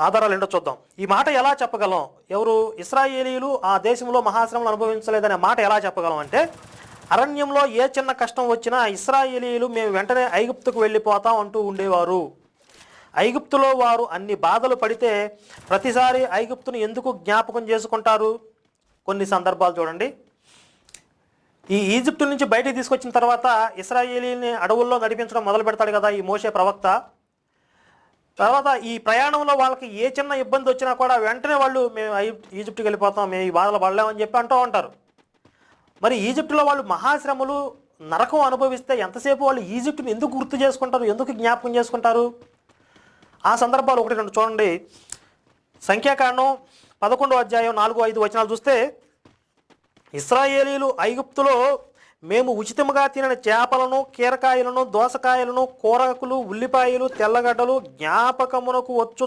ఆధారాలు ఏంటో చూద్దాం. ఈ మాట ఎలా చెప్పగలం? ఎవరు? ఇశ్రాయేలీయులు ఆ దేశంలో మహాశ్రమలు అనుభవించలేదనే మాట ఎలా చెప్పగలం అంటే, అరణ్యంలో ఏ చిన్న కష్టం వచ్చినా ఇశ్రాయేలీయులు మేము వెంటనే ఐగుప్తుకు వెళ్ళిపోతాం అంటూ ఉండేవారు. ఐగుప్తులో వారు అన్ని బాధలు పడితే ప్రతిసారి ఐగుప్తును ఎందుకు జ్ఞాపకం చేసుకుంటారు? కొన్ని సందర్భాలు చూడండి. ఈ ఈజిప్టు నుంచి బయటికి తీసుకొచ్చిన తర్వాత ఇశ్రాయేలీని అడవుల్లో నడిపించడం మొదలు పెడతాడు కదా ఈ మోషే ప్రవక్త. తర్వాత ఈ ప్రయాణంలో వాళ్ళకి ఏ చిన్న ఇబ్బంది వచ్చినా కూడా వెంటనే వాళ్ళు మేము ఈజిప్టుకి వెళ్ళిపోతాం, మేము ఈ బాధలు పడలేమని చెప్పి అంటూ ఉంటారు. మరి ఈజిప్టులో వాళ్ళు మహాశ్రమలు నరకం అనుభవిస్తే ఎంతసేపు వాళ్ళు ఈజిప్టుని ఎందుకు గుర్తు చేసుకుంటారు, ఎందుకు జ్ఞాపకం చేసుకుంటారు? ఆ సందర్భాలు 1-2 చూడండి. సంఖ్యాకాండం 11వ అధ్యాయం 4-5 వచనాలు చూస్తే, ఇశ్రాయేలీలు ఐగుప్తులో మేము ఉచితముగా తినని చేపలను, కీరకాయలను, దోసకాయలను, కూరకులు, ఉల్లిపాయలు, తెల్లగడ్డలు జ్ఞాపకమునకు వచ్చు